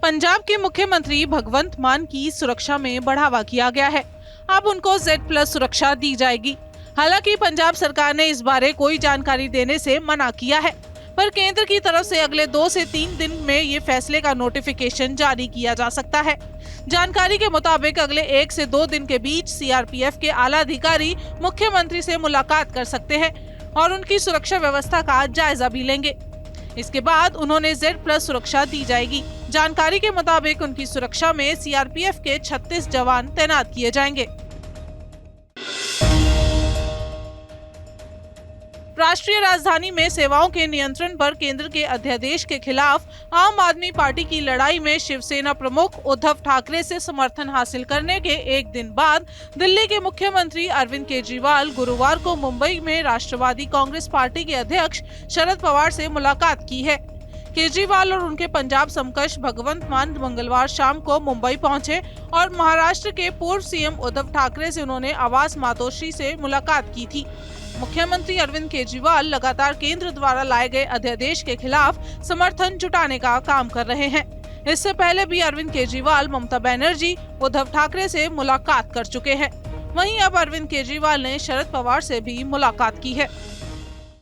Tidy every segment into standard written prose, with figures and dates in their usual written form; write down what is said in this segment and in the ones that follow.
पंजाब के मुख्यमंत्री भगवंत मान की सुरक्षा में बढ़ावा किया गया है। अब उनको Z+ सुरक्षा दी जाएगी। हालांकि पंजाब सरकार ने इस बारे कोई जानकारी देने से मना किया है, पर केंद्र की तरफ से अगले 2 से 3 दिन में ये फैसले का नोटिफिकेशन जारी किया जा सकता है। जानकारी के मुताबिक अगले 1 से 2 दिन के बीच CRPF के आला अधिकारी मुख्यमंत्री से मुलाकात कर सकते हैं और उनकी सुरक्षा व्यवस्था का जायजा भी लेंगे। इसके बाद उन्होंने Z+ सुरक्षा दी जाएगी। जानकारी के मुताबिक उनकी सुरक्षा में CRPF के 36 जवान तैनात किए जाएंगे। राष्ट्रीय राजधानी में सेवाओं के नियंत्रण पर केंद्र के अध्यादेश के खिलाफ आम आदमी पार्टी की लड़ाई में शिवसेना प्रमुख उद्धव ठाकरे से समर्थन हासिल करने के एक दिन बाद दिल्ली के मुख्यमंत्री अरविंद केजरीवाल गुरुवार को मुंबई में राष्ट्रवादी कांग्रेस पार्टी के अध्यक्ष शरद पवार से मुलाकात की है। केजरीवाल और उनके पंजाब समकक्ष भगवंत मान मंगलवार शाम को मुंबई पहुंचे और महाराष्ट्र के पूर्व CM उद्धव ठाकरे से उन्होंने आवास मातोश्री से मुलाकात की थी। मुख्यमंत्री अरविंद केजरीवाल लगातार केंद्र द्वारा लाए गए अध्यादेश के खिलाफ समर्थन जुटाने का काम कर रहे हैं। इससे पहले भी अरविंद केजरीवाल ममता बनर्जी उद्धव ठाकरे से मुलाकात कर चुके हैं। वहीं अब अरविंद केजरीवाल ने शरद पवार से भी मुलाकात की है।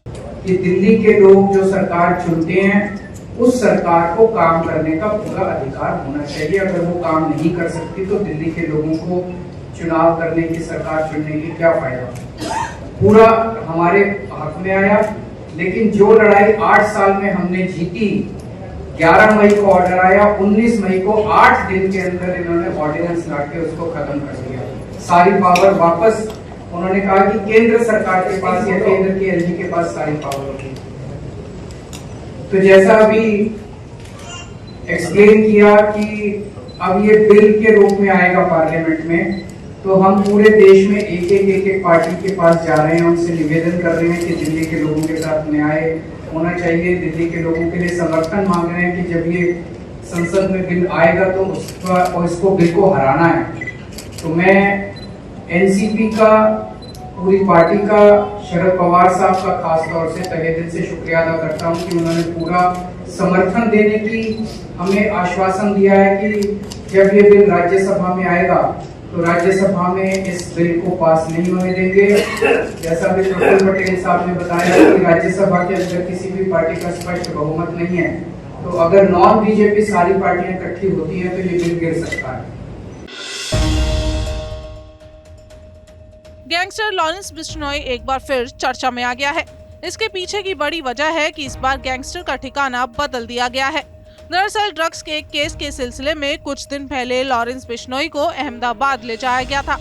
कि दिल्ली के लोग जो सरकार चुनते हैं उस सरकार को काम करने का पूरा अधिकार होना चाहिए। अगर वो काम नहीं कर सकती तो दिल्ली के लोगों को चुनाव करने की, सरकार चुनने की क्या फायदा। पूरा हमारे हक में आया, लेकिन जो लड़ाई 8 साल में हमने जीती, 11 मई को ऑर्डर आया, 19 मई को 8 दिन के अंदर इन्होंने ऑर्डिनेंस लाके उसको खत्म कर दिया। सारी पावर वापस, उन्होंने कहा कि केंद्र सरकार के पास या केंद्र के LG के पास सारी पावर होगी। तो जैसा अभी एक्सप्लेन किया कि अब ये बिल के रूप में आएगा पार्लियामेंट में, तो हम पूरे देश में एक पार्टी के पास जा रहे हैं, उनसे निवेदन कर रहे हैं कि दिल्ली के लोगों के साथ न्याय होना चाहिए। दिल्ली के लोगों के लिए समर्थन मांग रहे हैं कि जब ये संसद में बिल आएगा तो इसको बिल को हराना है। तो मैं NCP का, पूरी पार्टी का, शरद पवार साहब का खास तौर से तहे दिल से शुक्रिया अदा करता हूं कि उन्होंने पूरा समर्थन देने की हमें आश्वासन दिया है कि जब ये बिल राज्यसभा में आएगा तो राज्यसभा में इस बिल को पास नहीं होने देंगे। जैसा भी प्रफुल्ल पटेल साहब ने बताया कि राज्यसभा के अंदर किसी भी पार्टी का स्पष्ट बहुमत नहीं है, तो अगर नॉन BJP सारी पार्टियां इकट्ठी होती हैं तो ये बिल गिर सकता है। गैंगस्टर लॉरेंस बिश्नोई एक बार फिर चर्चा में आ गया है। इसके पीछे की बड़ी वजह है कि इस बार गैंगस्टर का ठिकाना बदल दिया गया है। दरअसल ड्रग्स के एक केस के सिलसिले में कुछ दिन पहले लॉरेंस बिश्नोई को अहमदाबाद ले जाया गया था,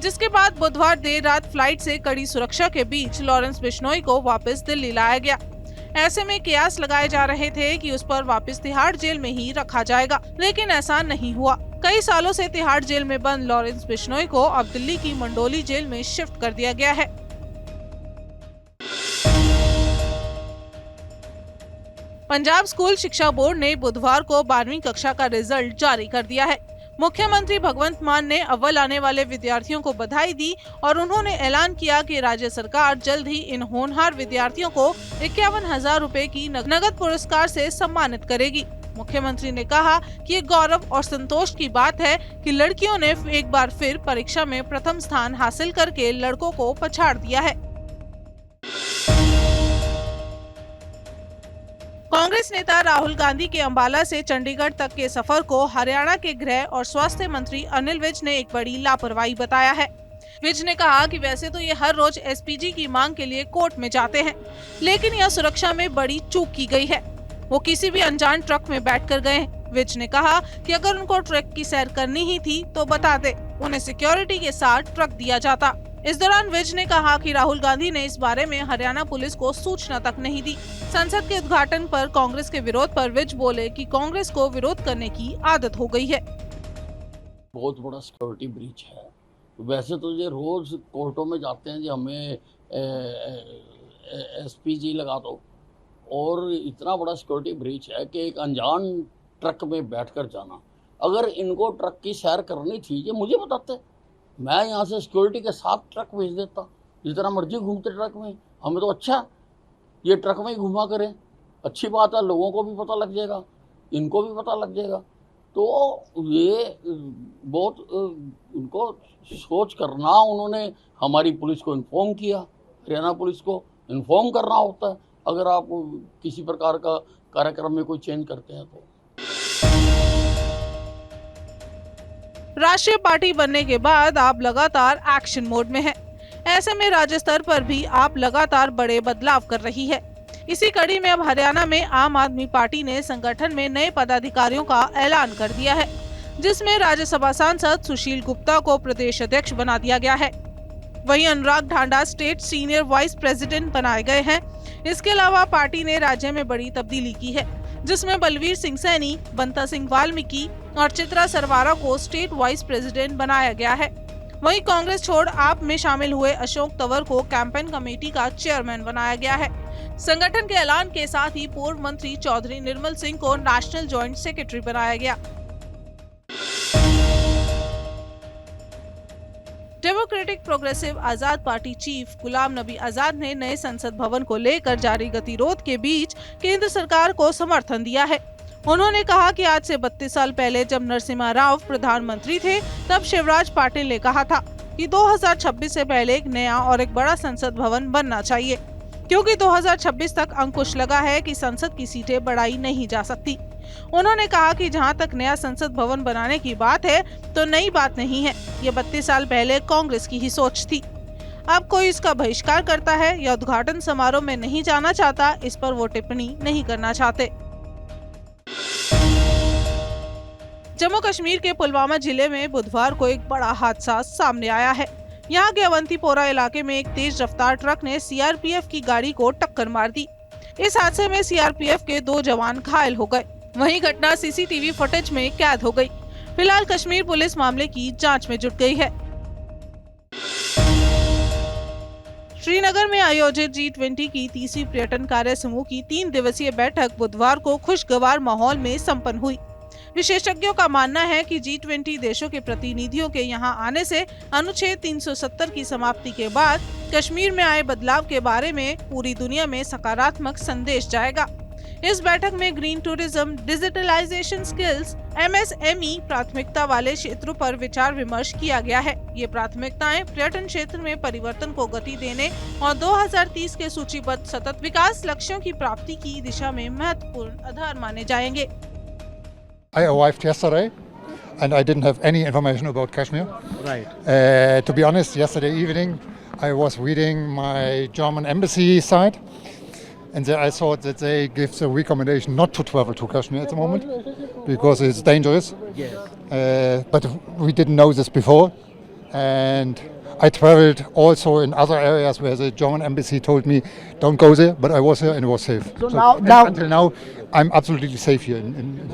जिसके बाद बुधवार देर रात फ्लाइट से कड़ी सुरक्षा के बीच लॉरेंस बिश्नोई को वापस दिल्ली लाया गया। ऐसे में कयास लगाए जा रहे थे कि उस पर वापस तिहाड़ जेल में ही रखा जाएगा, लेकिन ऐसा नहीं हुआ। कई सालों से तिहाड़ जेल में बंद लॉरेंस बिश्नोई को अब दिल्ली की मंडोली जेल में शिफ्ट कर दिया गया है। पंजाब स्कूल शिक्षा बोर्ड ने बुधवार को 12वीं कक्षा का रिजल्ट जारी कर दिया है। मुख्यमंत्री भगवंत मान ने अव्वल आने वाले विद्यार्थियों को बधाई दी और उन्होंने ऐलान किया कि राज्य सरकार जल्द ही इन होनहार विद्यार्थियों को 51,000 रुपए की नगद पुरस्कार से सम्मानित करेगी। मुख्यमंत्री ने कहा कि ये गौरव और संतोष की बात है कि लड़कियों ने एक बार फिर परीक्षा में प्रथम स्थान हासिल करके लड़कों को पछाड़ दिया है। कांग्रेस नेता राहुल गांधी के अंबाला से चंडीगढ़ तक के सफर को हरियाणा के गृह और स्वास्थ्य मंत्री अनिल विज ने एक बड़ी लापरवाही बताया है। विज ने कहा कि वैसे तो ये हर रोज SPG की मांग के लिए कोर्ट में जाते हैं, लेकिन यह सुरक्षा में बड़ी चूक की गई है। वो किसी भी अनजान ट्रक में बैठकर गए हैं। विज ने कहा कि अगर उनको ट्रक की सैर करनी ही थी तो बता दे, उन्हें सिक्योरिटी के साथ ट्रक दिया जाता। इस दौरान विज ने कहा कि राहुल गांधी ने इस बारे में हरियाणा पुलिस को सूचना तक नहीं दी। संसद के उद्घाटन पर कांग्रेस के विरोध पर विज बोले कि कांग्रेस को विरोध करने की आदत हो गई है। बहुत बड़ा सिक्योरिटी ब्रीच है। वैसे तो ये रोज कोर्टों में जाते हैं, जो हमें SPG लगा दो, और इतना बड़ा सिक्योरिटी ब्रीच है कि एक अनजान ट्रक में बैठकर जाना। अगर इनको ट्रक की सैर करनी थी ये मुझे बताते, मैं यहाँ से सिक्योरिटी के साथ ट्रक भेज देता, जितना मर्जी घूमते ट्रक में। हमें तो अच्छा ये ट्रक में ही घुमा करें, अच्छी बात है, लोगों को भी पता लग जाएगा, इनको भी पता लग जाएगा। तो ये बहुत उनको सोच करना, उन्होंने हमारी पुलिस को इन्फॉर्म किया, हरियाणा पुलिस को इन्फॉर्म करना होता है अगर आप किसी प्रकार का कार्यक्रम में कोई चेंज करते हैं तो। राष्ट्रीय पार्टी बनने के बाद आप लगातार एक्शन मोड में हैं। ऐसे में राज्य स्तर पर भी आप लगातार बड़े बदलाव कर रही है। इसी कड़ी में अब हरियाणा में आम आदमी पार्टी ने संगठन में नए पदाधिकारियों का ऐलान कर दिया है, जिसमें राज्यसभा सांसद सुशील गुप्ता को प्रदेश अध्यक्ष बना दिया गया है। वहीं Anurag Dhanda state senior vice president बनाए गए हैं। इसके अलावा पार्टी ने राज्य में बड़ी तब्दीली की है, जिसमें बलवीर सिंह सैनी, बंता सिंह वाल्मीकि और चित्रा सरवारा को स्टेट वाइस प्रेसिडेंट बनाया गया है। वहीं कांग्रेस छोड़ आप में शामिल हुए अशोक तंवर को कैंपेन कमेटी का चेयरमैन बनाया गया है। संगठन के ऐलान के साथ ही पूर्व मंत्री चौधरी निर्मल सिंह को नेशनल जॉइंट सेक्रेटरी बनाया गया। डेमोक्रेटिक प्रोग्रेसिव आजाद पार्टी चीफ गुलाम नबी आजाद ने नए संसद भवन को लेकर जारी गतिरोध के बीच केंद्र सरकार को समर्थन दिया है। उन्होंने कहा कि आज से 32 साल पहले जब नरसिम्हा राव प्रधानमंत्री थे, तब शिवराज पाटिल ने कहा था कि 2026 से पहले एक नया और एक बड़ा संसद भवन बनना चाहिए, क्योंकि 2026 तक अंकुश लगा है कि संसद की सीटें बढ़ाई नहीं जा सकती। उन्होंने कहा कि जहां तक नया संसद भवन बनाने की बात है तो नई बात नहीं है, ये 32 साल पहले कांग्रेस की ही सोच थी। अब कोई इसका बहिष्कार करता है या उद्घाटन समारोह में नहीं जाना चाहता, इस पर वो टिप्पणी नहीं करना चाहते। जम्मू कश्मीर के पुलवामा जिले में बुधवार को एक बड़ा हादसा सामने आया है। यहाँ के अवंतीपोरा इलाके में एक तेज रफ्तार ट्रक ने सीआरपीएफ की गाड़ी को टक्कर मार दी। इस हादसे में सीआरपीएफ के 2 जवान घायल हो गए। वहीं घटना सीसीटीवी फुटेज में कैद हो गई। फिलहाल कश्मीर पुलिस मामले की जांच में जुट गई है। श्रीनगर में आयोजित G20 की तीसरी पर्यटन कार्य समूह की 3 दिवसीय बैठक बुधवार को खुशगवार माहौल में संपन्न हुई। विशेषज्ञों का मानना है कि G20 देशों के प्रतिनिधियों के यहां आने से अनुच्छेद 370 की समाप्ति के बाद कश्मीर में आए बदलाव के बारे में पूरी दुनिया में सकारात्मक संदेश जाएगा। इस बैठक में green tourism, digitalization skills, MSME प्राथमिकता वाले क्षेत्रों पर विचार विमर्श किया गया है। ये प्राथमिकताएं पर्यटन क्षेत्र में परिवर्तन को गति देने और 2030 के सूचीबद्ध सतत विकास लक्ष्यों की प्राप्ति की दिशा में महत्वपूर्ण आधार माने जाएंगे। I arrived yesterday and I didn't have any information about Kashmir. Right. To be honest, yesterday evening I was reading my German embassy site and there I thought that they give the recommendation not to travel to Kashmir at the moment because it's dangerous. Yes. But we didn't know this before, and I traveled also in other areas where the German embassy told me don't go there, but I was there and it was safe. So now until now I'm absolutely safe here in